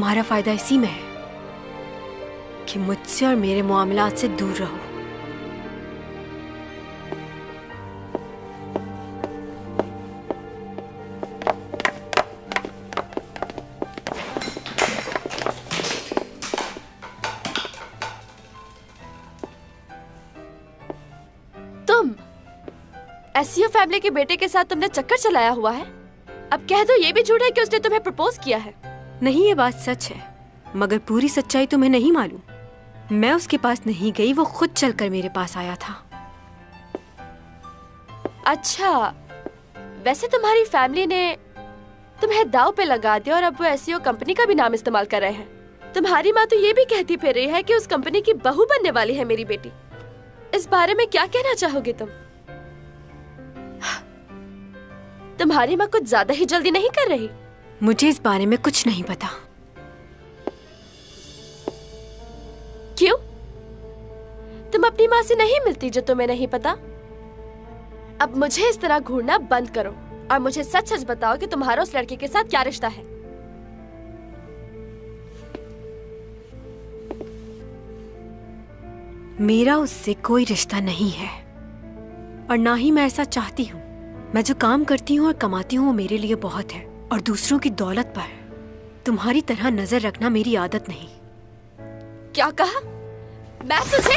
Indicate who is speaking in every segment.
Speaker 1: तुम्हारा फायदा इसी में है कि मुझसे और मेरे मामलात से दूर रहो।
Speaker 2: तुम एसईओ फैमिली के बेटे के साथ तुमने चक्कर चलाया हुआ है। अब कह दो ये भी झूठ है कि उसने तुम्हें प्रपोज किया है।
Speaker 1: नहीं, ये बात सच है, मगर पूरी सच्चाई तुम्हें नहीं मालूम। मैं उसके पास नहीं गई, वो खुद चलकर मेरे पास आया था।
Speaker 2: अच्छा, वैसे तुम्हारी फैमिली ने तुम्हें दाव पे लगा दिया और अब वो एसईओ कंपनी का भी नाम इस्तेमाल कर रहे हैं। तुम्हारी माँ तो ये भी कहती फिर रही है कि उस कंपनी की बहू बनने वाली है मेरी बेटी। इस बारे में क्या कहना चाहोगे तुम? तुम्हारी माँ कुछ ज्यादा ही जल्दी नहीं कर रही?
Speaker 1: मुझे इस बारे में कुछ नहीं पता।
Speaker 2: क्यों? तुम अपनी माँ से नहीं मिलती जो तुम्हें नहीं पता? अब मुझे इस तरह घूरना बंद करो और मुझे सच सच बताओ कि तुम्हारा उस लड़के के साथ क्या रिश्ता है।
Speaker 1: मेरा उससे कोई रिश्ता नहीं है और ना ही मैं ऐसा चाहती हूँ। मैं जो काम करती हूँ और कमाती हूँ वो मेरे लिए बहुत है और दूसरों की दौलत पर तुम्हारी तरह नजर रखना मेरी आदत नहीं।
Speaker 2: क्या कहा? मैं तुझे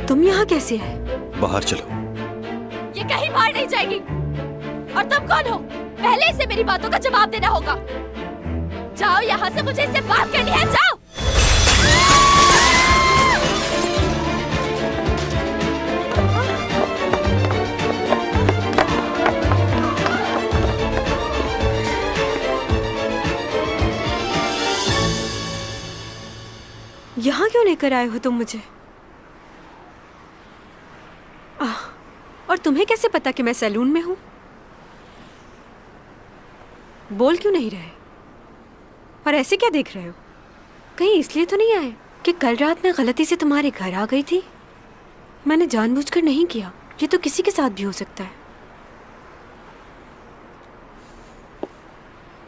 Speaker 1: तुम यहाँ कैसे है?
Speaker 3: बाहर चलो।
Speaker 2: ये कहीं बाहर नहीं जाएगी। और तुम कौन हो? पहले इसे मेरी बातों का जवाब देना होगा। जाओ यहाँ से, मुझे इससे बात करनी है। जाओ।
Speaker 1: यहाँ क्यों लेकर आए हो तुम मुझे? और तुम्हें कैसे पता कि मैं सैलून में हूँ? बोल क्यों नहीं रहे? और ऐसे क्या देख रहे हो? कहीं इसलिए तो नहीं आए कि कल रात मैं गलती से तुम्हारे घर आ गई थी? मैंने जानबूझकर नहीं किया। ये तो किसी के साथ भी हो सकता है।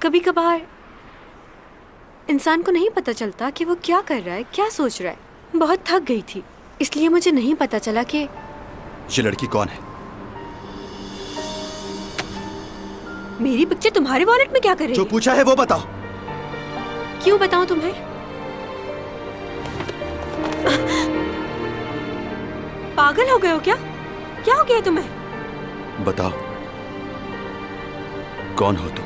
Speaker 1: कभी कभार इंसान को नहीं पता चलता कि वो क्या कर रहा है, क्या सोच रहा है। बहुत थक गई थी, इसलिए मुझे नहीं पता चला कि
Speaker 3: ये लड़की कौन है?
Speaker 1: मेरी पिक्चर तुम्हारे वॉलेट में क्या कर रही है?
Speaker 3: जो पूछा है वो बताओ।
Speaker 1: क्यों बताऊं तुम्हें? पागल हो गए हो क्या? क्या हो गया तुम्हें?
Speaker 3: बताओ, कौन हो तुम?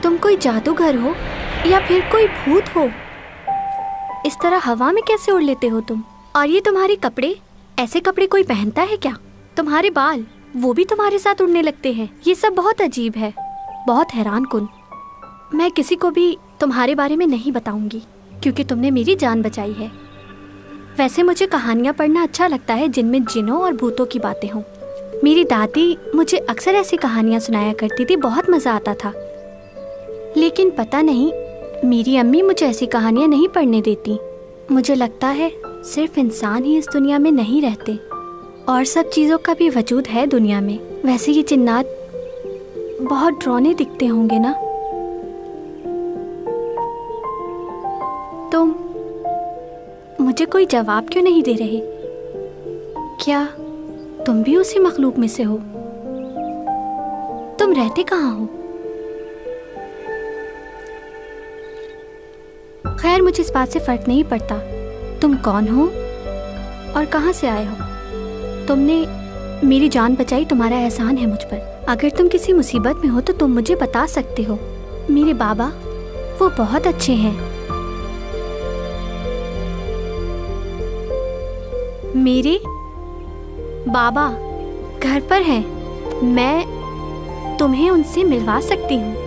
Speaker 4: तुम कोई जादूगर हो या फिर कोई भूत हो? इस तरह हवा में कैसे उड़ लेते हो तुम? और ये तुम्हारे कपड़े, ऐसे कपड़े कोई पहनता है क्या? तुम्हारे बाल, वो भी तुम्हारे साथ उड़ने लगते हैं। ये सब बहुत अजीब है, बहुत हैरान कुन। मैं किसी को भी तुम्हारे बारे में नहीं बताऊंगी क्योंकि तुमने मेरी जान बचाई है। वैसे मुझे कहानियाँ पढ़ना अच्छा लगता है जिनमें जिनों और भूतों की बातें हों। मेरी दादी मुझे अक्सर ऐसी कहानियाँ सुनाया करती थी, बहुत मज़ा आता था। लेकिन पता नहीं, मेरी अम्मी मुझे ऐसी कहानियाँ नहीं पढ़ने देती। मुझे लगता है सिर्फ इंसान ही इस दुनिया में नहीं रहते, और सब चीज़ों का भी वजूद है दुनिया में। वैसे ये जिन्नात बहुत डरावने दिखते होंगे ना? तुम मुझे कोई जवाब क्यों नहीं दे रहे? क्या तुम भी उसी मखलूक में से हो? तुम रहते कहाँ हो? खैर, मुझे इस बात से फर्क नहीं पड़ता तुम कौन हो और कहाँ से आए हो। तुमने मेरी जान बचाई, तुम्हारा एहसान है मुझ पर। अगर तुम किसी मुसीबत में हो तो तुम मुझे बता सकते हो। मेरे बाबा, वो बहुत अच्छे हैं। मेरे बाबा घर पर हैं, मैं तुम्हें उनसे मिलवा सकती हूँ।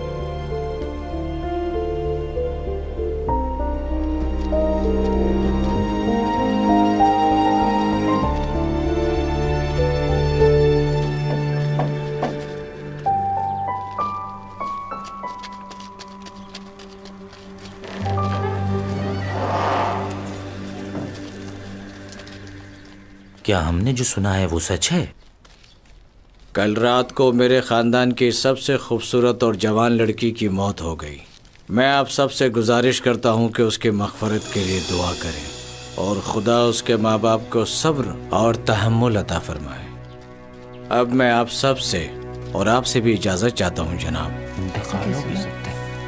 Speaker 5: क्या हमने जो सुना है वो सच है?
Speaker 6: कल रात को मेरे ख़ानदान की सबसे खूबसूरत और जवान लड़की की मौत हो गई। मैं आप सबसे गुजारिश करता हूँ कि उसकी मग़फ़िरत के लिए दुआ करें और खुदा उसके माँ बाप को सब्र और तहम्मुल अता फरमाए। अब मैं आप सब से और आपसे भी इजाज़त चाहता हूँ जनाब।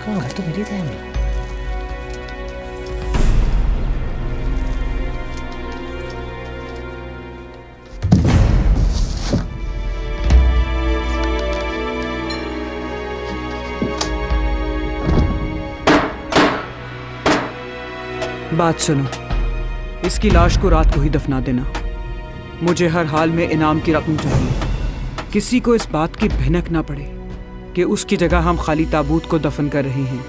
Speaker 5: घर तो मिली थे हमें।
Speaker 7: बात सुनो, इसकी लाश को रात को ही दफना देना। मुझे हर हाल में इनाम की रकम चाहिए। किसी को इस बात की भिनक ना पड़े कि उसकी जगह हम खाली ताबूत को दफन कर रहे हैं।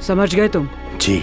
Speaker 7: समझ गए तुम?
Speaker 3: जी।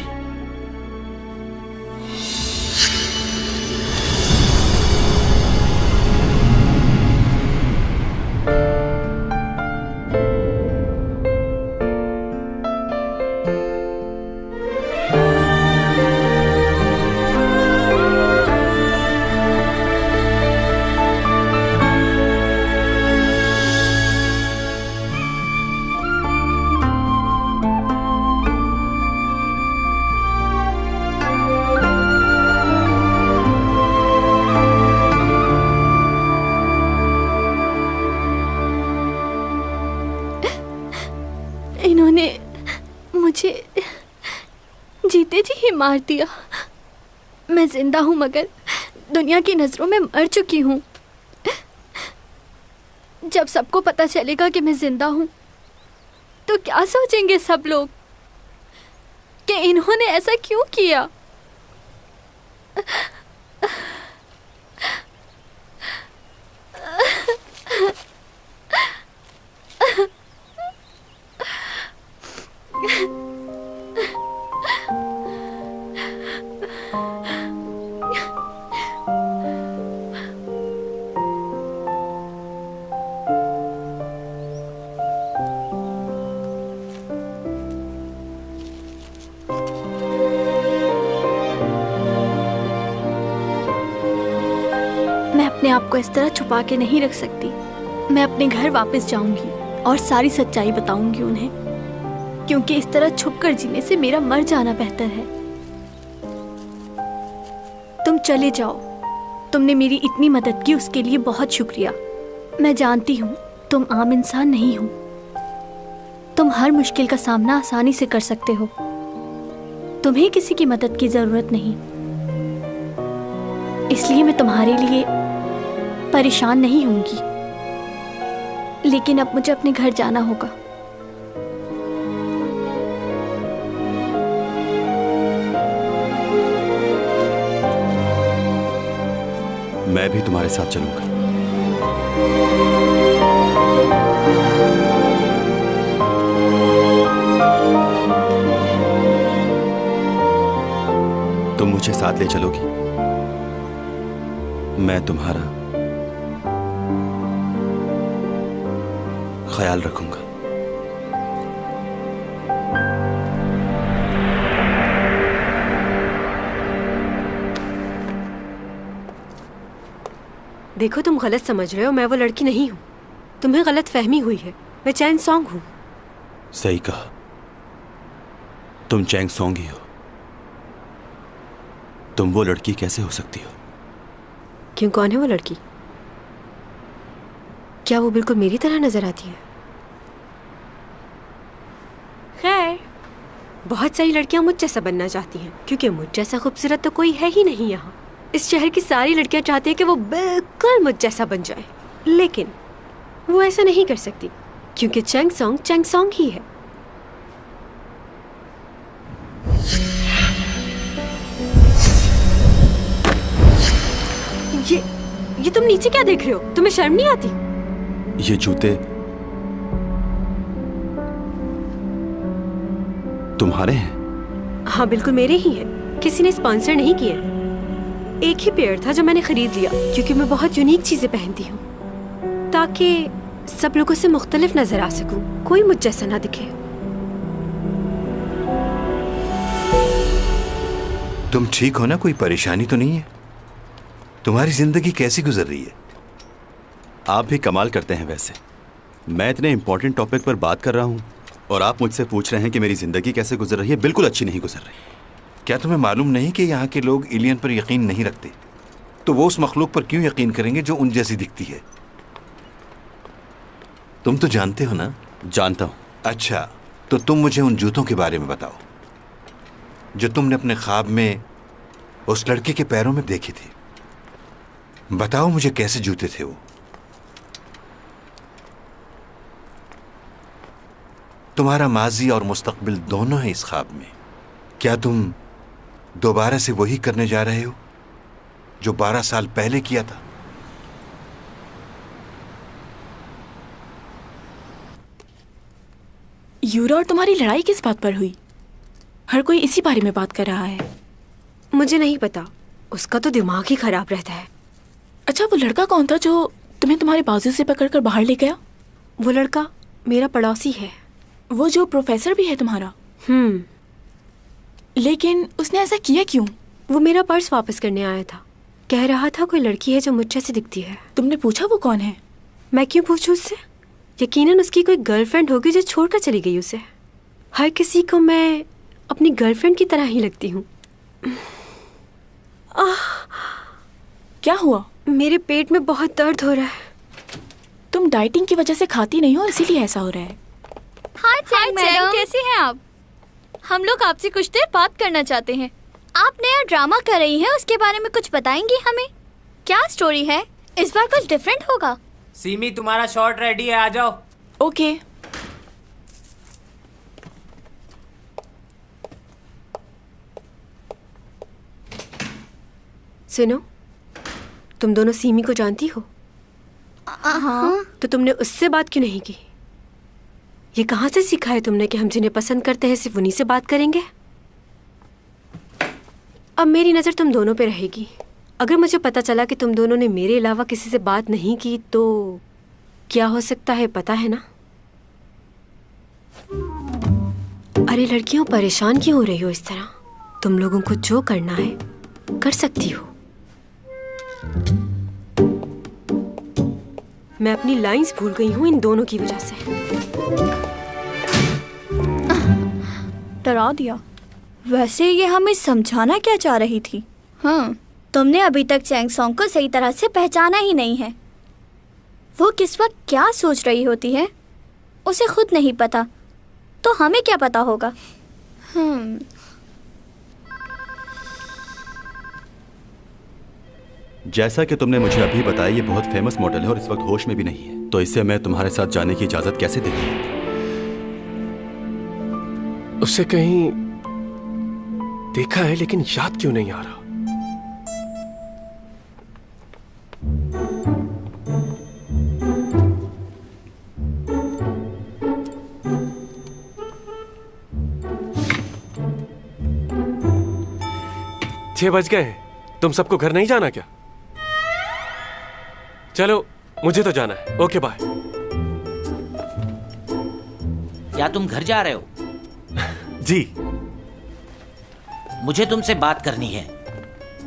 Speaker 4: इन्होंने मुझे जीते जी ही मार दिया। मैं जिंदा हूँ मगर दुनिया की नज़रों में मर चुकी हूँ। जब सबको पता चलेगा कि मैं जिंदा हूँ तो क्या सोचेंगे सब लोग कि इन्होंने ऐसा क्यों किया। मैं अपने आप को इस तरह छुपा के नहीं रख सकती। मैं अपने घर वापस जाऊंगी और सारी सच्चाई बताऊंगी उन्हें, क्योंकि इस तरह छुपकर जीने से मेरा मर जाना बेहतर है। तुम चले जाओ। तुमने मेरी इतनी मदद की, उसके लिए बहुत शुक्रिया। मैं जानती हूँ तुम आम इंसान नहीं हो। तुम हर मुश्किल का सामना आसानी से कर सकते हो। तुम्हें किसी की मदद की जरूरत नहीं, इसलिए मैं तुम्हारे लिए परेशान नहीं होंगी। लेकिन अब मुझे अपने घर जाना होगा।
Speaker 3: मैं भी तुम्हारे साथ चलूंगा। तुम मुझे साथ ले चलोगी? मैं तुम्हारा ख्याल रखूंगा।
Speaker 1: देखो, तुम गलत समझ रहे हो। मैं वो लड़की नहीं हूँ। तुम्हें गलत फहमी हुई है। मैं चैंग सॉन्ग हूँ।
Speaker 3: सही कहा, तुम चैंग सॉन्ग ही हो। तुम वो लड़की कैसे हो सकती हो?
Speaker 1: क्यों, कौन है वो लड़की? क्या वो बिल्कुल मेरी तरह नजर आती है? खैर, बहुत सारी लड़कियां मुझ जैसा बनना चाहती हैं, क्योंकि मुझ जैसा खूबसूरत तो कोई है ही नहीं यहाँ। इस शहर की सारी लड़कियां चाहती हैं कि वो बिल्कुल मुझ जैसा बन जाए, लेकिन वो ऐसा नहीं कर सकती, क्योंकि चैंग सॉन्ग ही है। ये तुम नीचे क्या देख रहे हो? तुम्हें शर्म नहीं आती?
Speaker 3: ये जूते तुम्हारे हैं?
Speaker 1: हाँ, बिल्कुल मेरे ही हैं। किसी ने स्पॉन्सर नहीं किया। एक ही पेयर था जो मैंने खरीद लिया, क्योंकि मैं बहुत यूनिक चीजें पहनती हूँ, ताकि सब लोगों से मुख्तलिफ नजर आ सकूं, कोई मुझ जैसा ना दिखे।
Speaker 3: तुम ठीक हो ना? कोई परेशानी तो नहीं है? तुम्हारी जिंदगी कैसी गुजर रही है? आप भी कमाल करते हैं वैसे। मैं इतने इंपॉर्टेंट टॉपिक पर बात कर रहा हूं और आप मुझसे पूछ रहे हैं कि मेरी जिंदगी कैसे गुजर रही है। बिल्कुल अच्छी नहीं गुजर रही।
Speaker 8: क्या तुम्हें मालूम नहीं कि यहाँ के लोग एलियन पर यकीन नहीं रखते? तो वो उस मखलूक पर क्यों यकीन करेंगे जो उन जैसी दिखती है? तुम तो जानते हो ना?
Speaker 3: जानता हूं।
Speaker 8: अच्छा, तो तुम मुझे उन जूतों के बारे में बताओ जो तुमने अपने ख्वाब में उस लड़के के पैरों में देखी थी। बताओ मुझे कैसे जूते थे वो। तुम्हारा माजी और मुस्तकबिल दोनों है इस ख्वाब में। क्या तुम दोबारा से वही करने जा रहे हो जो 12 साल पहले किया था?
Speaker 9: यूरा और तुम्हारी लड़ाई किस बात पर हुई? हर कोई इसी बारे में बात कर रहा है।
Speaker 1: मुझे नहीं पता, उसका तो दिमाग ही खराब रहता है।
Speaker 9: अच्छा, वो लड़का कौन था जो तुम्हें तुम्हारे बाजू से पकड़कर बाहर ले गया?
Speaker 1: वो लड़का मेरा पड़ोसी है।
Speaker 9: वो जो प्रोफेसर भी है तुम्हारा? लेकिन उसने ऐसा किया क्यों?
Speaker 1: वो मेरा पर्स वापस करने आया था। कह रहा था कोई लड़की है जो मुझ जैसी दिखती है।
Speaker 9: तुमने पूछा वो कौन है?
Speaker 1: मैं क्यों पूछूं उससे? यकीनन उसकी कोई गर्लफ्रेंड होगी जो छोड़कर चली गई उसे। हर किसी को मैं अपनी गर्लफ्रेंड की तरह ही लगती हूँ।
Speaker 9: क्या हुआ?
Speaker 1: मेरे पेट में बहुत दर्द हो रहा है।
Speaker 9: तुम डाइटिंग की वजह से खाती नहीं हो, इसीलिए ऐसा हो रहा है।
Speaker 4: हाय चैंग मैडम, कैसी हैं आप? हम लोग आपसे कुछ देर बात करना चाहते हैं। आप नया ड्रामा कर रही हैं, उसके बारे में कुछ बताएंगी हमें? क्या स्टोरी है? इस बार कुछ डिफरेंट होगा।
Speaker 10: सीमी, तुम्हारा शॉट रेडी है, आ जाओ।
Speaker 9: ओके।
Speaker 1: सुनो, तुम दोनों सीमी को जानती हो?
Speaker 4: हाँ।
Speaker 1: तो तुमने उससे बात क्यों नहीं की? ये कहाँ से सीखा है तुमने कि हम जिन्हें पसंद करते हैं सिर्फ उन्हीं से बात करेंगे? अब मेरी नज़र तुम दोनों पे रहेगी। अगर मुझे पता चला कि तुम दोनों ने मेरे अलावा किसी से बात नहीं की तो क्या हो सकता है पता है ना? अरे लड़कियों, परेशान क्यों हो रही हो इस तरह? तुम लोगों को जो करना है कर सकती हो। मैं अपनी लाइंस भूल गई हूँ इन दोनों की वजह से।
Speaker 4: डरा दिया। वैसे ये हमें समझाना क्या चाह रही थी? हाँ, तुमने अभी तक चैंग सॉन्ग को सही तरह से पहचाना ही नहीं है। वो किस वक्त क्या सोच रही होती है उसे खुद नहीं पता, तो हमें क्या पता होगा?
Speaker 3: जैसा कि तुमने मुझे अभी बताया, ये बहुत फेमस मॉडल है और इस वक्त होश में भी नहीं है, तो इससे मैं तुम्हारे साथ जाने की इजाजत कैसे दे दूं?
Speaker 11: उससे कहीं देखा है लेकिन याद क्यों नहीं आ रहा। छह बज गए, तुम सबको घर नहीं जाना क्या? चलो, मुझे तो जाना है। Okay bye.
Speaker 5: क्या तुम घर जा रहे हो?
Speaker 11: जी।
Speaker 5: मुझे तुमसे बात करनी है।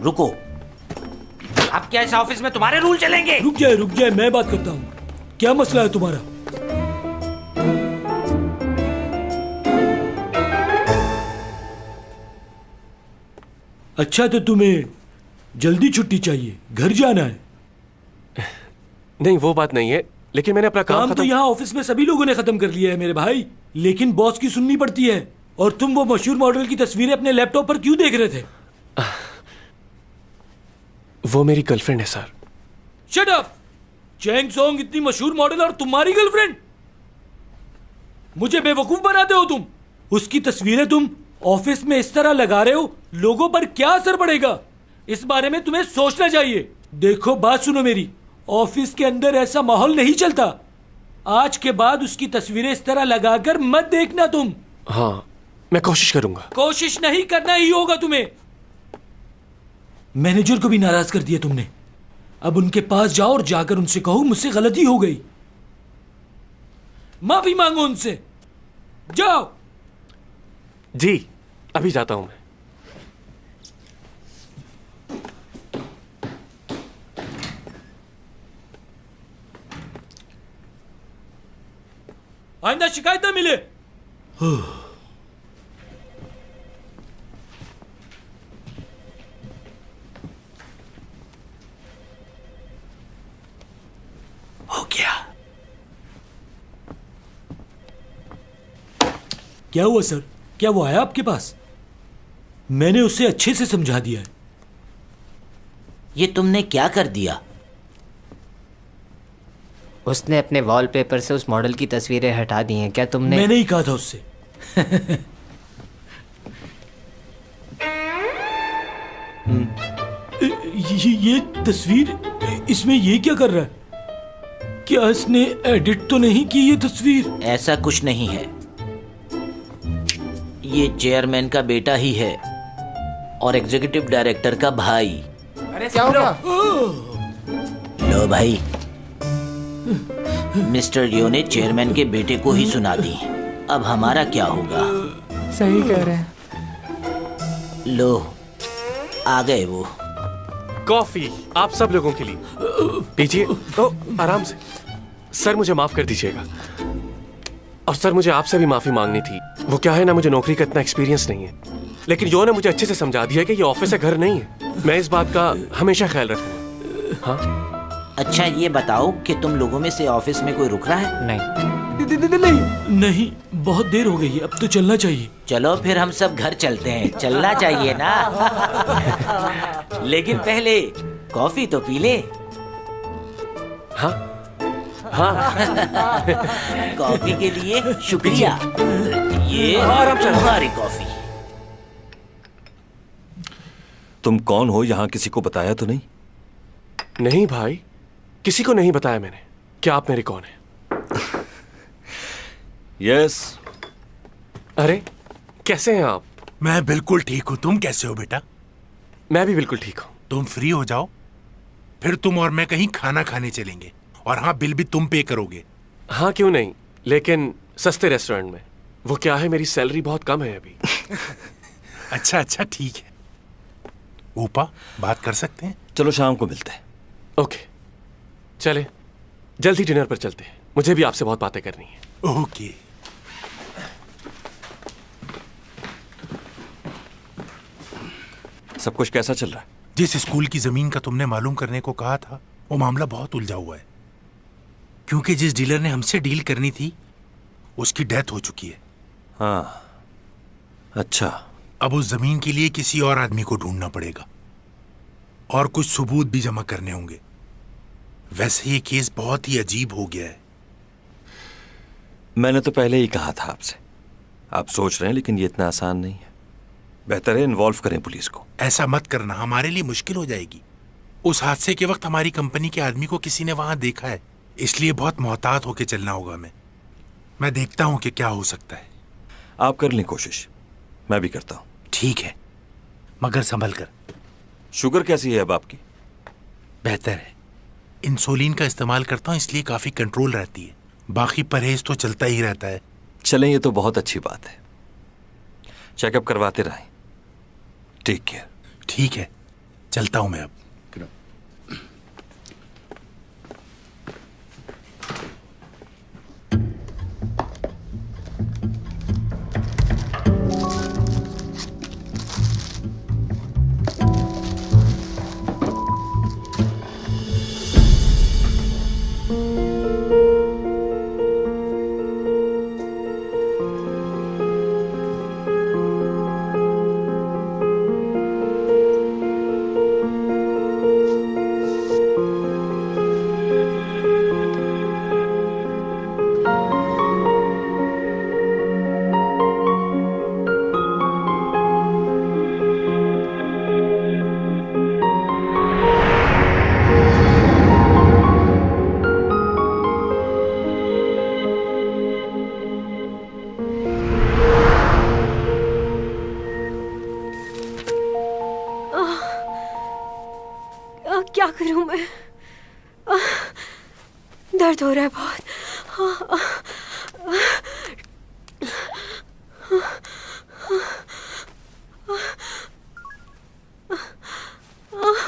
Speaker 5: रुको। अब क्या इस ऑफिस में तुम्हारे रूल चलेंगे?
Speaker 12: रुक जाए, मैं बात करता हूँ। क्या मसला है तुम्हारा? अच्छा, तो तुम्हें जल्दी छुट्टी चाहिए, घर जाना है?
Speaker 11: नहीं, वो बात नहीं है, लेकिन मैंने अपना काम
Speaker 12: तो यहाँ ऑफिस में सभी लोगों ने खत्म कर लिया है मेरे भाई, लेकिन बॉस की सुननी पड़ती है। और तुम वो मशहूर मॉडल की तस्वीरें अपने लैपटॉप पर क्यों देख रहे थे?
Speaker 11: वो मेरी गर्लफ्रेंड है sir.
Speaker 12: Shut up! Chang Song इतनी मशहूर मॉडल और तुम्हारी गर्लफ्रेंड? मुझे बेवकूफ बनाते हो तुम। उसकी तस्वीरें तुम ऑफिस में इस तरह लगा रहे हो, लोगों पर क्या असर पड़ेगा? इस बारे में तुम्हें सोचना चाहिए। देखो, बात सुनो मेरी, ऑफिस के अंदर ऐसा माहौल नहीं चलता। आज के बाद उसकी तस्वीरें इस तरह लगाकर मत देखना तुम।
Speaker 11: हाँ, मैं कोशिश करूंगा।
Speaker 12: कोशिश नहीं करना ही होगा तुम्हें। मैनेजर को भी नाराज कर दिया तुमने। अब उनके पास जाओ और जाकर उनसे कहो मुझसे गलती हो गई, माफी मांगो उनसे। जाओ।
Speaker 11: जी, अभी जाता हूं मैं।
Speaker 12: आइंदा शिकायत ना मिले।
Speaker 3: हो गया।
Speaker 12: क्या हुआ सर? क्या वो आया आपके पास? मैंने उसे अच्छे से समझा दिया है।
Speaker 5: ये तुमने क्या कर दिया?
Speaker 13: उसने अपने वॉलपेपर से उस मॉडल की तस्वीरें हटा दी हैं। क्या तुमने?
Speaker 12: मैंने ही कहा था उससे। ये तस्वीर, इसमें ये क्या कर रहा है? क्या इसने एडिट तो नहीं की ये तस्वीर?
Speaker 5: ऐसा कुछ नहीं है, ये चेयरमैन का बेटा ही है और एग्जीक्यूटिव डायरेक्टर का भाई।
Speaker 10: अरे क्या होगा?
Speaker 5: लो भाई, मिस्टर लियो ने चेयरमैन के बेटे को ही सुना दी। अब हमारा क्या होगा?
Speaker 10: सही कह रहे हैं।
Speaker 5: लो, आ गए वो।
Speaker 11: कॉफी आप सब लोगों के लिए पीजिए। तो आराम से। सर मुझे माफ कर दीजिएगा। और सर मुझे आपसे भी माफी मांगनी थी। वो क्या है ना, मुझे नौकरी का इतना एक्सपीरियंस नहीं है, लेकिन यो ने मुझे अच्छे से समझा दिया कि ये ऑफिस है, घर नहीं है। मैं इस बात का हमेशा ख्याल रखूंगा। हाँ
Speaker 5: अच्छा ये बताओ कि तुम लोगों में से ऑफिस में कोई रुक रहा है?
Speaker 12: नहीं, बहुत देर हो गई है, अब तो चलना चाहिए।
Speaker 5: चलो फिर हम सब घर चलते हैं। चलना चाहिए ना। लेकिन पहले कॉफी तो पी ले।
Speaker 11: हाँ हाँ।
Speaker 5: कॉफी के लिए शुक्रिया। ये तुम्हारी कॉफी।
Speaker 14: तुम कौन हो? यहाँ किसी को बताया तो नहीं?
Speaker 11: नहीं भाई, किसी को नहीं बताया मैंने। क्या आप मेरे कौन हैं?
Speaker 14: यस।
Speaker 11: अरे कैसे हैं आप?
Speaker 15: मैं बिल्कुल ठीक हूँ। तुम कैसे हो बेटा?
Speaker 11: मैं भी बिल्कुल ठीक हूँ।
Speaker 15: तुम फ्री हो जाओ, फिर तुम और मैं कहीं खाना खाने चलेंगे। और हाँ, बिल भी तुम पे करोगे।
Speaker 11: हाँ क्यों नहीं, लेकिन सस्ते रेस्टोरेंट में। वो क्या है, मेरी सैलरी बहुत कम है अभी।
Speaker 15: अच्छा ठीक है। ऊपा, बात कर सकते हैं?
Speaker 14: चलो शाम को मिलते हैं।
Speaker 11: ओके चले, जल्दी डिनर पर चलते हैं। मुझे भी आपसे बहुत बातें करनी है।
Speaker 15: ओके।
Speaker 14: सब कुछ कैसा चल रहा है?
Speaker 15: जिस स्कूल की जमीन का तुमने मालूम करने को कहा था, वो मामला बहुत उलझा हुआ है। क्योंकि जिस डीलर ने हमसे डील करनी थी, उसकी डेथ हो चुकी है।
Speaker 14: हाँ अच्छा।
Speaker 15: अब उस जमीन के लिए किसी और आदमी को ढूंढना पड़ेगा और कुछ सबूत भी जमा करने होंगे। वैसे ये केस बहुत ही अजीब हो गया है।
Speaker 14: मैंने तो पहले ही कहा था आपसे। आप सोच रहे हैं, लेकिन ये इतना आसान नहीं है। बेहतर है इन्वॉल्व करें पुलिस को।
Speaker 15: ऐसा मत करना, हमारे लिए मुश्किल हो जाएगी। उस हादसे के वक्त हमारी कंपनी के आदमी को किसी ने वहां देखा है, इसलिए बहुत मोहतात होकर चलना होगा। मैं देखता हूं कि क्या हो सकता है।
Speaker 14: आप कर लें कोशिश, मैं भी करता हूं।
Speaker 15: ठीक है, मगर संभल कर।
Speaker 14: शुगर कैसी है अब आपकी?
Speaker 15: बेहतर है। इंसुलिन का इस्तेमाल करता हूं, इसलिए काफी कंट्रोल रहती है। बाकी परहेज तो चलता ही रहता है।
Speaker 14: चलें, ये तो बहुत अच्छी बात है। चेकअप करवाते रहें। Take care.
Speaker 15: ठीक है, चलता हूं मैं अब।
Speaker 1: क्या करूं मैं? दर्द हो रहा है बहुत।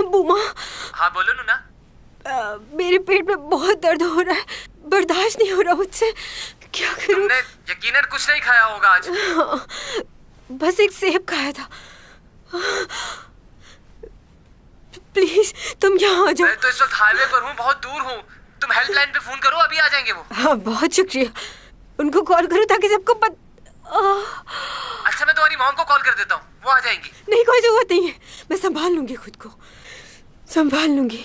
Speaker 1: बूमा।
Speaker 10: हाँ बोलो नूना।
Speaker 1: मेरे पेट में बहुत दर्द हो रहा है, बर्दाश्त नहीं हो रहा मुझसे। क्या करूं?
Speaker 10: तुमने यकीनन कुछ नहीं खाया होगा आज।
Speaker 1: बस एक सेब खाया था। प्लीज तुम यहाँ आ जाओ।
Speaker 10: मैं तो इस वक्त हाईवे पर हूँ, बहुत दूर हूँ। तुम हेल्पलाइन पे फोन करो, अभी आ जाएंगे वो।
Speaker 1: हाँ बहुत शुक्रिया। उनको कॉल करो ताकि सबको
Speaker 10: अच्छा मैं तुम्हारी मॉम को कॉल कर देता हूँ, वो आ जाएंगी।
Speaker 1: नहीं कोई जरूरत नहीं है, मैं संभाल लूंगी खुद को, संभाल लूंगी।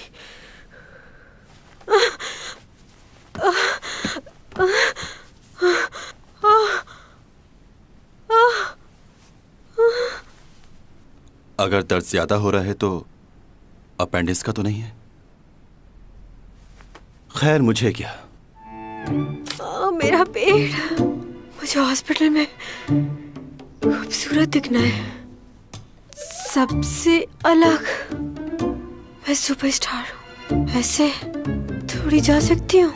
Speaker 3: अगर दर्द ज्यादा हो रहा है तो अपेंडिक्स का तो नहीं है? खैर मुझे क्या।
Speaker 1: मेरा पेट। मुझे हॉस्पिटल में खूबसूरत दिखना है, सबसे अलग। मैं सुपरस्टार हूँ, ऐसे थोड़ी जा सकती हूँ,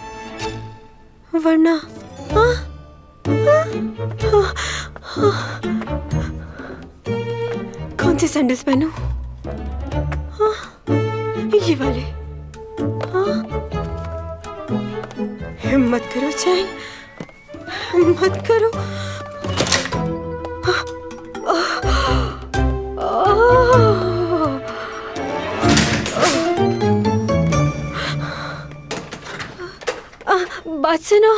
Speaker 1: वरना कौन से सैंडल्स पहनूं? ये वाले। हिम्मत करो चैन, हिम्मत करो। बात सुनो,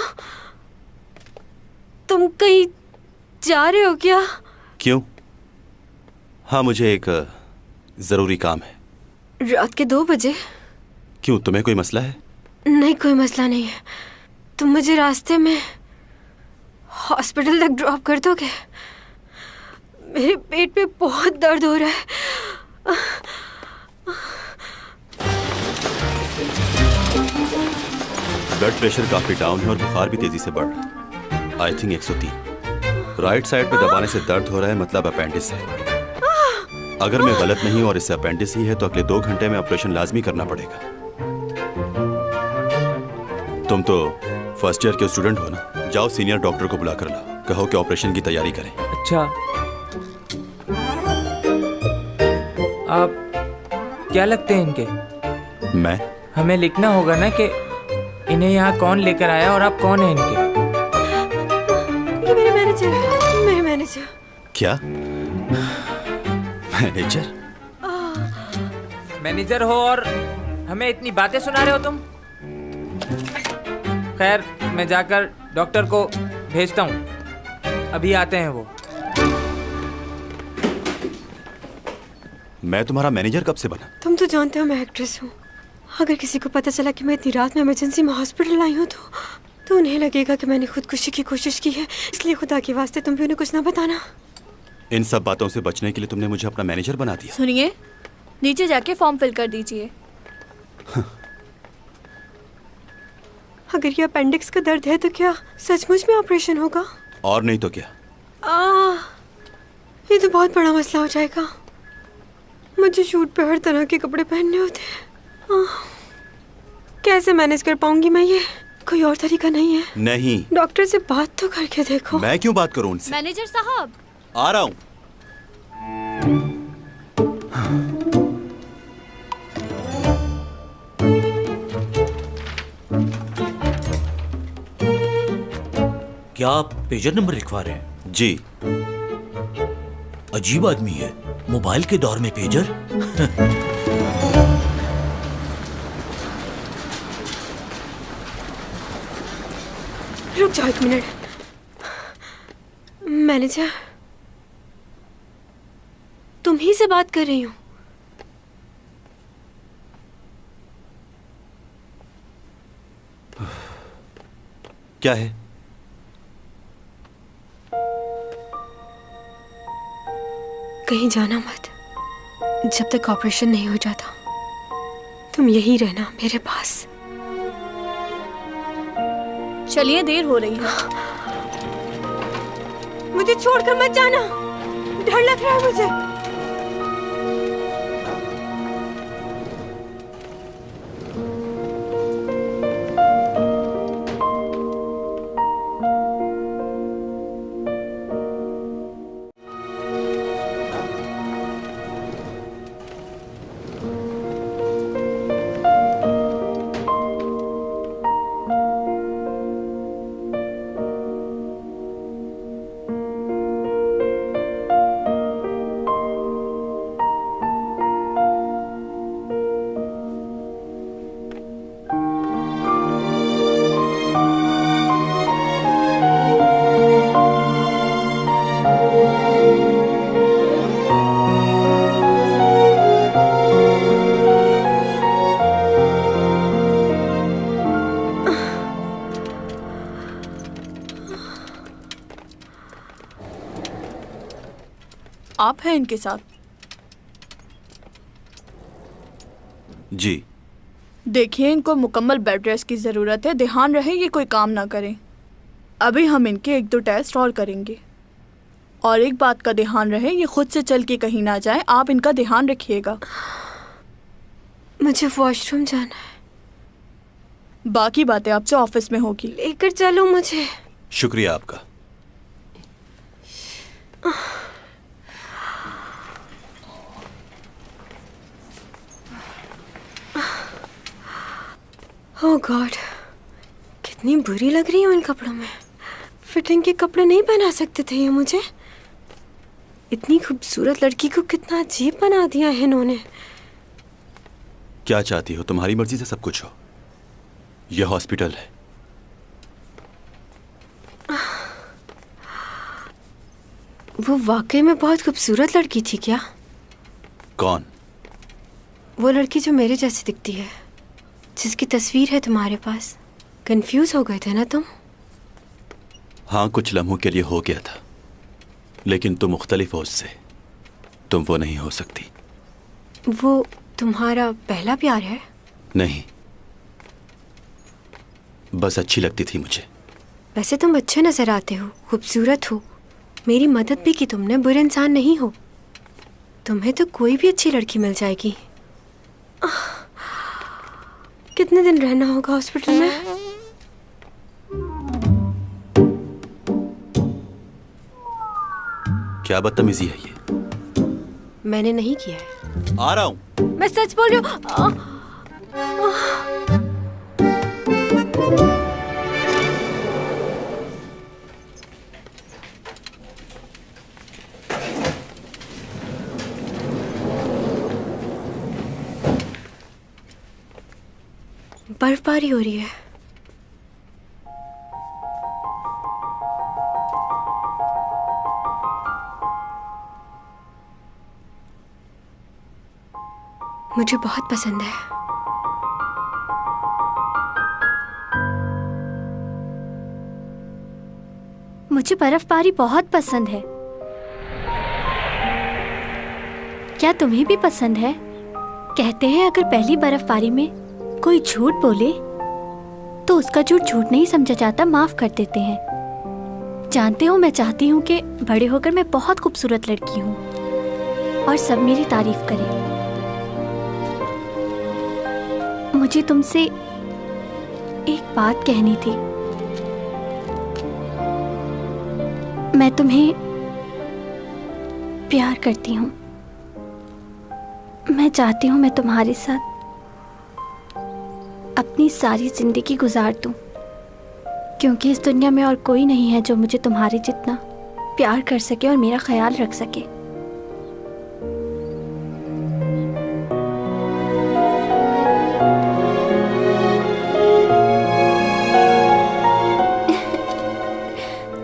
Speaker 1: तुम कहीं जा रहे हो क्या?
Speaker 3: क्यों? हाँ मुझे एक जरूरी काम है।
Speaker 1: रात के 2 बजे?
Speaker 3: क्यों, तुम्हें कोई मसला है?
Speaker 1: नहीं कोई मसला नहीं है। तुम मुझे रास्ते में हॉस्पिटल तक ड्रॉप कर दोगे? मेरे पेट पे बहुत दर्द हो रहा है।
Speaker 3: ब्लड प्रेशर काफी डाउन है और बुखार भी तेजी से बढ़ रहा है। I think 103। राइट साइड पे दबाने से दर्द हो रहा है, मतलब अपेंडिस है। अगर मैं गलत नहीं और इससे अपेंडिस ही है तो अगले 2 घंटे में ऑपरेशन लाजमी करना पड़ेगा। तुम तो फर्स्ट ईयर के स्टूडेंट हो ना, जाओ सीनियर डॉक्टर को बुला कर लाओ, कहो कि ऑपरेशन की तैयारी करें।
Speaker 10: अच्छा आप क्या लगते हैं इनके?
Speaker 3: मैं?
Speaker 10: हमें लिखना होगा ना कि इन्हें यहाँ कौन लेकर आया और आप कौन हैं इनके?
Speaker 1: ये मेरे मैनेजर है, मेरे मैनेजर।
Speaker 3: क्या? मैनेजर?
Speaker 10: मैनेजर हो और हमें इतनी बातें सुना रहे हो तुम? खैर मैं जाकर डॉक्टर को भेजता हूँ, अभी आते हैं वो।
Speaker 3: मैं तुम्हारा मैनेजर कब से बना?
Speaker 1: तुम तो जानते हो मैं एक्ट्रेस हूँ। अगर किसी को पता चला कि मैं इतनी रात में इमरजेंसी में हॉस्पिटल आई हूँ तो उन्हें लगेगा कि मैंने खुदकुशी की कोशिश की है। इसलिए खुदा के वास्ते तुम भी उन्हें कुछ ना बताना।
Speaker 3: इन सब बातों से बचने के लिए तुमने मुझे अपना मैनेजर बना दिया।
Speaker 16: सुनिए, नीचे जाके फॉर्म फिल कर दीजिए।
Speaker 1: अगर ये अपेंडिक्स का दर्द है तो क्या सचमुच में ऑपरेशन होगा?
Speaker 3: और नहीं तो क्या।
Speaker 1: ये तो बहुत बड़ा मसला हो जाएगा। मुझे शूट पे हर तरह के कपड़े पहनने होते हैं। कैसे मैनेज कर पाऊंगी मैं ये? कोई और तरीका नहीं है?
Speaker 3: नहीं।
Speaker 1: डॉक्टर से बात तो करके देखो।
Speaker 3: मैं क्यों बात करूं उनसे?
Speaker 16: मैनेजर साहब
Speaker 3: आ रहा हूं।
Speaker 5: क्या आप पेजर नंबर लिखवा रहे हैं?
Speaker 3: जी।
Speaker 5: अजीब आदमी है, मोबाइल के दौर में पेजर।
Speaker 1: रुक जाओ 1 मिनट। मैनेजर, तुम ही से बात कर रही हूँ।
Speaker 3: क्या है?
Speaker 1: कहीं जाना मत, जब तक ऑपरेशन नहीं हो जाता। तुम यहीं रहना मेरे पास।
Speaker 16: चलिए, देर हो रही है।
Speaker 1: मुझे छोड़कर मत जाना, डर लग रहा है मुझे।
Speaker 16: आप हैं इनके साथ?
Speaker 3: जी।
Speaker 16: देखिए, इनको मुकम्मल बेड रेस्ट की ज़रूरत है। ध्यान रहे ये कोई काम ना करें। अभी हम इनके 1-2 टेस्ट और करेंगे। और एक बात का ध्यान रहे, ये खुद से चल के कहीं ना जाए। आप इनका ध्यान रखिएगा।
Speaker 1: मुझे वॉशरूम जाना है।
Speaker 16: बाकी बातें आपसे ऑफिस में होगी।
Speaker 1: लेकर चलो मुझे।
Speaker 3: शुक्रिया आपका।
Speaker 1: ओह गॉड, कितनी बुरी लग रही हूँ इन कपड़ों में। फिटिंग के कपड़े नहीं पहना सकते थे ये मुझे। इतनी खूबसूरत लड़की को कितना अजीब बना दिया है इन्होंने।
Speaker 3: क्या चाहती हो? तुम्हारी मर्जी से सब कुछ हो। यह हॉस्पिटल है।
Speaker 1: वो वाकई में बहुत खूबसूरत लड़की थी क्या?
Speaker 3: कौन?
Speaker 1: वो लड़की जो मेरे जैसी दिखती है, जिसकी तस्वीर है तुम्हारे पास। कंफ्यूज हो गए थे ना तुम?
Speaker 3: हाँ, कुछ लम्हों के लिए हो गया था, लेकिन तुम मुख्तलिफ हो उससे। तुम वो नहीं हो सकती।
Speaker 1: वो तुम्हारा पहला प्यार है?
Speaker 3: नहीं, बस अच्छी लगती थी मुझे।
Speaker 1: वैसे तुम अच्छे नजर आते हो, खूबसूरत हो, मेरी मदद भी की तुमने। बुरे इंसान नहीं हो। तुम्हें तो कोई भी अच्छी लड़की मिल जाएगी। कितने दिन रहना होगा हॉस्पिटल में?
Speaker 3: क्या बदतमीजी है ये?
Speaker 1: मैंने नहीं किया है।
Speaker 3: आ रहा हूं।
Speaker 1: मैं सच बोल रही हूँ। बर्फबारी हो रही है। मुझे बहुत पसंद है।
Speaker 4: मुझे बर्फबारी बहुत पसंद है। क्या तुम्हें भी पसंद है? कहते हैं अगर पहली बर्फबारी में कोई झूठ बोले तो उसका झूठ झूठ नहीं समझा जाता, माफ कर देते हैं। जानते हो, मैं चाहती हूँ कि बड़े होकर मैं बहुत खूबसूरत लड़की हूँ और सब मेरी तारीफ करें। मुझे तुमसे एक बात कहनी थी। मैं तुम्हें प्यार करती हूँ। मैं चाहती हूँ मैं तुम्हारे साथ अपनी सारी जिंदगी गुजार दूं, क्योंकि इस दुनिया में और कोई नहीं है जो मुझे तुम्हारे जितना प्यार कर सके और मेरा ख्याल रख सके।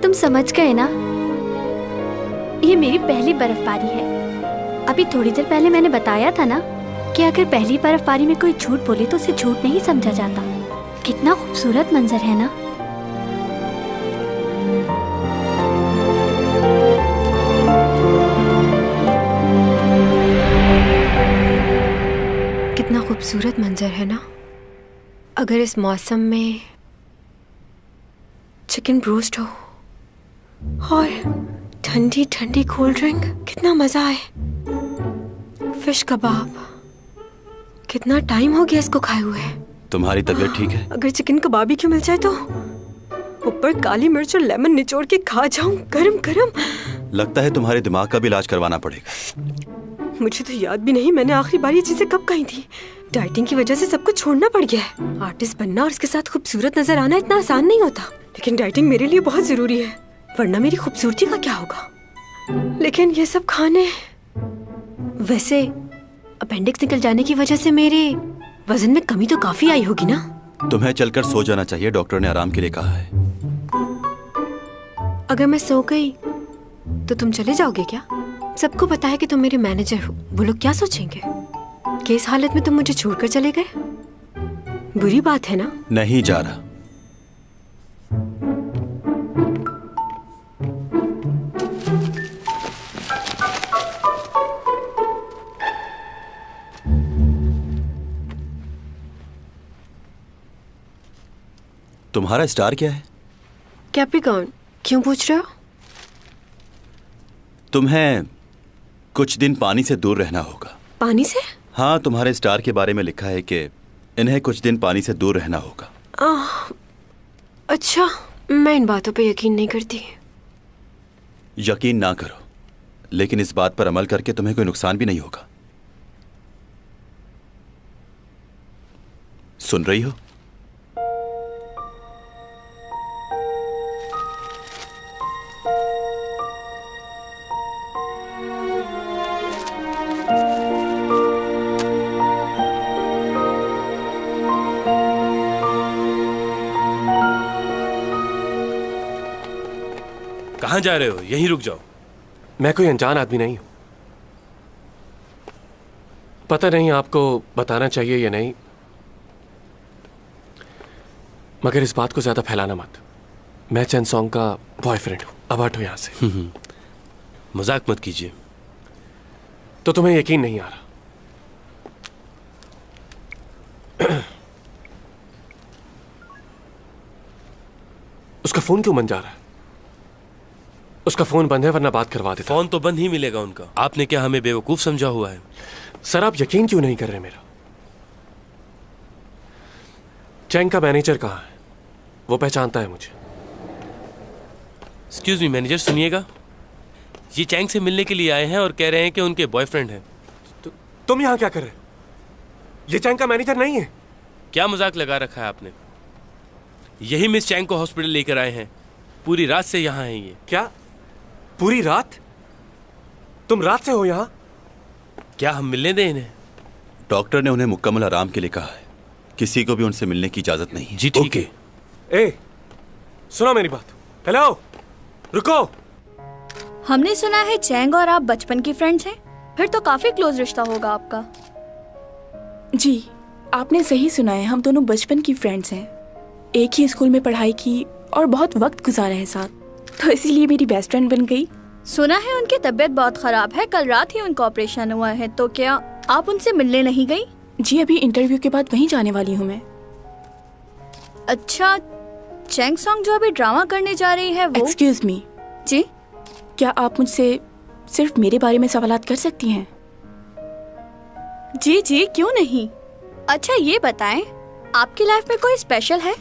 Speaker 4: तुम समझ गए ना? ये मेरी पहली बर्फबारी है। अभी थोड़ी देर पहले मैंने बताया था ना कि अगर पहली बर्फबारी में कोई झूठ बोले तो उसे झूठ नहीं समझा जाता। कितना खूबसूरत मंजर है ना?
Speaker 1: कितना खूबसूरत मंजर है ना? अगर इस मौसम में चिकन ब्रोस्ट हो और ठंडी ठंडी कोल्ड ड्रिंक, कितना मजा आए। फिश कबाब, कितना टाइम हो गया इसको खाए हुए।
Speaker 3: तुम्हारी तबीयत ठीक है?
Speaker 1: अगर चिकन कबाबी क्यों मिल जाए तो ऊपर काली मिर्च और लेमन निचोड़ के खा जाऊं गरम गरम।
Speaker 3: लगता है तुम्हारे दिमाग का भी इलाज करवाना पड़ेगा।
Speaker 1: मुझे तो याद भी नहीं मैंने आखिरी बार ये चीजें कब कही थी। डाइटिंग की वजह से सब कुछ छोड़ना पड़ गया है। आर्टिस्ट बनना और इसके साथ खूबसूरत नजर आना इतना आसान नहीं होता, लेकिन डाइटिंग मेरे लिए बहुत जरूरी है, वरना मेरी खूबसूरती का क्या होगा। लेकिन ये सब खाने, वैसे अपेंडिक्स निकल जाने की वजह से मेरे वजन में कमी तो काफी आई होगी ना?
Speaker 3: तुम्हें चलकर सो जाना चाहिए, डॉक्टर ने आराम के लिए कहा है।
Speaker 1: अगर मैं सो गई तो तुम चले जाओगे क्या? सबको पता है कि तुम मेरे मैनेजर हो, वो लोग क्या सोचेंगे कि इस हालत में तुम मुझे छोड़कर चले गए? बुरी बात है ना?
Speaker 3: नहीं जा रहा। तुम्हारा स्टार क्या है?
Speaker 1: कैप्रिकॉर्न। क्यों पूछ रहे हो?
Speaker 3: तुम्हें कुछ दिन पानी से दूर रहना होगा।
Speaker 1: पानी से?
Speaker 3: हाँ, तुम्हारे स्टार के बारे में लिखा है कि इन्हें कुछ दिन पानी से दूर रहना होगा।
Speaker 1: अच्छा, मैं इन बातों पे यकीन नहीं करती।
Speaker 3: यकीन ना करो, लेकिन इस बात पर अमल करके तुम्हें कोई नुकसान भी नहीं होगा। सुन रही हो?
Speaker 11: कहाँ जा रहे हो? यहीं रुक जाओ। मैं कोई अनजान आदमी नहीं हूं। पता नहीं आपको बताना चाहिए या नहीं, मगर इस बात को ज्यादा फैलाना मत। मैं चेन सॉन्ग का बॉयफ्रेंड हूं। अब हटो यहां से।
Speaker 17: मजाक मत कीजिए।
Speaker 11: तो तुम्हें यकीन नहीं आ रहा? उसका फोन क्यों बंद जा रहा है? उसका फोन बंद है, वरना बात करवा देता।
Speaker 17: फोन तो बंद ही मिलेगा उनका। आपने क्या हमें बेवकूफ समझा हुआ है?
Speaker 11: सर, आप यकीन क्यों नहीं कर रहे मेरा? चैंग का मैनेजर कहाँ है? वो पहचानता है मुझे।
Speaker 17: एक्सक्यूज मी मैनेजर, सुनिएगा। ये चैंग से मिलने के लिए आए हैं और कह रहे हैं कि उनके बॉयफ्रेंड हैं।
Speaker 11: तुम यहाँ क्या कर रहे हो? ये चैंग का मैनेजर नहीं है।
Speaker 17: क्या मजाक लगा रखा है आपने? यही मिस चैंग को हॉस्पिटल लेकर आए हैं। पूरी रात से यहाँ हैं ये।
Speaker 11: क्या पूरी रात? तुम रात से हो यहाँ?
Speaker 17: क्या हम मिलने दें इन्हें?
Speaker 3: डॉक्टर ने उन्हें मुकम्मल आराम के लिए कहा है। किसी को भी उनसे मिलने की इजाजत नहीं है।
Speaker 17: जी ठीक है।
Speaker 11: ए, सुनो मेरी बात। हेलो, रुको।
Speaker 16: हमने सुना है चैंग और आप बचपन की फ्रेंड्स हैं। फिर तो काफी क्लोज रिश्ता होगा आपका।
Speaker 9: जी, आपने सही सुना है। हम दोनों बचपन की फ्रेंड्स हैं। एक ही स्कूल में पढ़ाई की और बहुत वक्त गुजारा है साथ, तो इसीलिए मेरी बेस्ट फ्रेंड बन गई।
Speaker 16: सुना है उनकी तबीयत बहुत खराब है। कल रात ही उनका ऑपरेशन हुआ है। तो क्या आप उनसे मिलने नहीं गई?
Speaker 9: जी, अभी इंटरव्यू के बाद वहीं जाने वाली हूँ मैं।
Speaker 16: अच्छा, चैंग सॉन्ग जो अभी ड्रामा करने जा रही है वो?
Speaker 9: Excuse me.
Speaker 16: जी,
Speaker 9: क्या आप मुझसे सिर्फ मेरे बारे में सवालात कर सकती हैं?
Speaker 16: जी जी, क्यों नहीं। अच्छा ये बताएं, आपकी लाइफ में कोई स्पेशल है?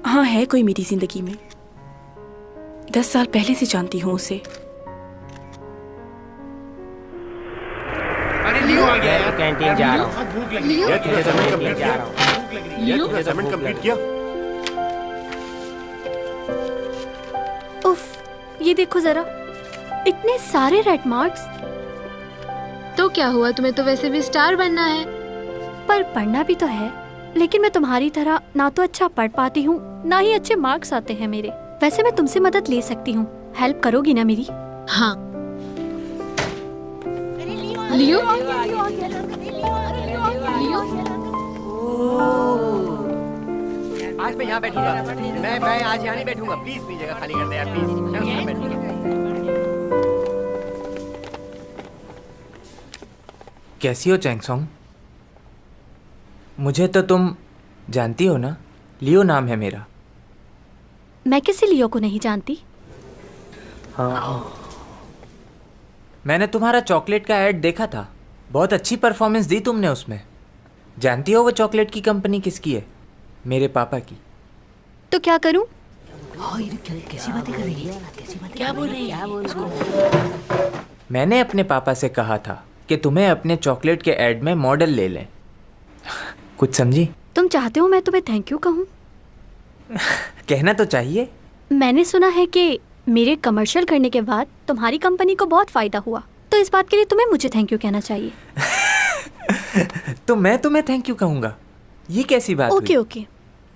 Speaker 9: हाँ, है कोई मेरी जिंदगी में। 10 साल पहले से जानती हूँ उसे।
Speaker 5: अरे लियो आ गया यार। कैंटीन जा रहा हूँ।
Speaker 14: भूख लगी है। तुझे असाइनमेंट कंप्लीट किया? तुझे असाइनमेंट कंप्लीट किया?
Speaker 4: उफ, ये देखो जरा, इतने सारे रेड मार्क्स।
Speaker 18: तो क्या हुआ, तुम्हें तो वैसे भी स्टार बनना है।
Speaker 4: पर पढ़ना भी तो है। लेकिन मैं तुम्हारी तरह ना तो अच्छा पढ़ पाती हूँ, ना ही अच्छे मार्क्स आते हैं मेरे। वैसे मैं तुमसे मदद ले सकती हूँ। हेल्प करोगी ना मेरी?
Speaker 18: हाँ। लियो?
Speaker 5: आज मैं यहाँ बैठूंगा। मैं आज यहाँ नहीं बैठूंगा। प्लीज अपनी जगह खाली कर दे यार, प्लीज। मैं उसमें बैठूंगा।
Speaker 10: कैसी हो चैंग सॉन्ग? मुझे तो तुम जानती हो ना, लियो नाम है मेरा।
Speaker 4: मैं किसी लियो को नहीं जानती।
Speaker 10: हाँ, मैंने तुम्हारा चॉकलेट का ऐड देखा था। बहुत अच्छी परफॉर्मेंस दी तुमने उसमें। जानती हो वो चॉकलेट की कंपनी किसकी है? मेरे पापा की।
Speaker 4: तो क्या करूं?
Speaker 5: कैसी बातें कर रही है? क्या बोल रही है?
Speaker 10: मैंने अपने पापा से कहा था कि तुम्हें अपने चॉकलेट के ऐड में मॉडल ले लें। कुछ समझी?
Speaker 4: तुम चाहते हो मैं तुम्हें थैंक यू कहूं?
Speaker 10: कहना तो चाहिए।
Speaker 4: मैंने सुना है कि मेरे कमर्शियल करने के बाद तुम्हारी कंपनी को बहुत फायदा हुआ, तो इस बात के लिए तुम्हें मुझे थैंक यू कहना चाहिए।
Speaker 10: तो मैं तुम्हें थैंक यू कहूंगा? ये कैसी बात
Speaker 4: ओके
Speaker 10: हुई?
Speaker 4: ओके,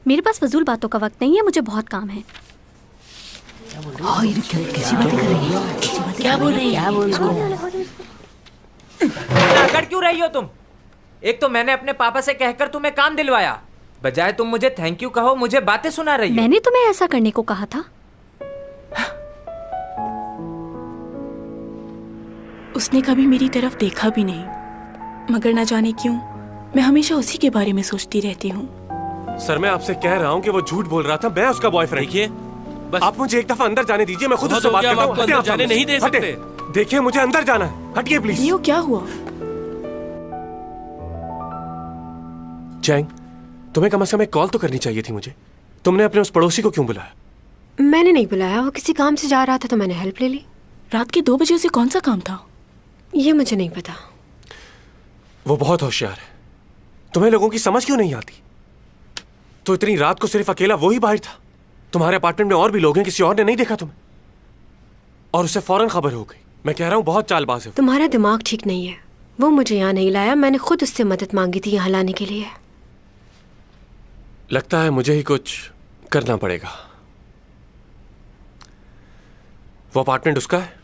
Speaker 4: मेरे पास फजूल बातों का वक्त नहीं है, मुझे बहुत काम है।
Speaker 5: कैसी बातें कर रही है? क्या बोल रही है?
Speaker 10: कर क्यों रही हो तुम? एक तो मैंने अपने पापा से कहकर तुम्हें काम दिलवाया, बजाय तुम मुझे थैंक यू कहो मुझे बातें सुना रही हो।
Speaker 4: मैंने तुम्हें ऐसा करने को कहा था?
Speaker 9: उसने कभी मेरी तरफ देखा भी नहीं, मगर ना जाने क्यों मैं हमेशा उसी के बारे में सोचती रहती हूँ।
Speaker 11: सर मैं आपसे कह रहा हूँ कि वो झूठ बोल रहा था, मैं उसका बॉयफ्रेंड।
Speaker 17: देखिए बस
Speaker 11: आप मुझे एक दफा अंदर जाने दीजिए, मैं खुद
Speaker 17: बहुत
Speaker 11: उससे
Speaker 17: हो
Speaker 11: बात
Speaker 17: गया,
Speaker 11: करता
Speaker 17: हम
Speaker 11: हूँ।
Speaker 17: आपको
Speaker 11: हटिए
Speaker 17: अंदर
Speaker 11: आप
Speaker 17: जाने
Speaker 11: सामने
Speaker 17: नहीं दे
Speaker 11: से। हटिए।
Speaker 17: सकते।
Speaker 11: देखिए मुझे अंदर जाना है, हटिए प्लीज।
Speaker 9: लियो क्या हुआ?
Speaker 11: चैंग, तुम्हें कम से कम एक कॉल तो करनी चाहिए थी मुझे। तुमने अपने उस पड़ोसी को क्यों बुलाया?
Speaker 1: मैंने नहीं बुलाया, वो किसी काम से जा रहा था तो मैंने हेल्प ले ली।
Speaker 9: रात के 2 बजे उसे कौन सा काम था?
Speaker 1: ये मुझे नहीं पता।
Speaker 11: वो बहुत होशियार है, तुम्हें लोगों की समझ क्यों नहीं आती? तो इतनी रात को सिर्फ अकेला वो ही बाहर था? तुम्हारे अपार्टमेंट में और भी लोग हैं, किसी और ने नहीं देखा तुम्हें? और उसे फौरन खबर हो गई। मैं कह रहा हूँ बहुत चालबाज है।
Speaker 1: तुम्हारा दिमाग ठीक नहीं है। वो मुझे यहाँ नहीं लाया, मैंने खुद उससे मदद मांगी थी यहाँ लाने के लिए।
Speaker 11: लगता है मुझे ही कुछ करना पड़ेगा। वो अपार्टमेंट उसका है?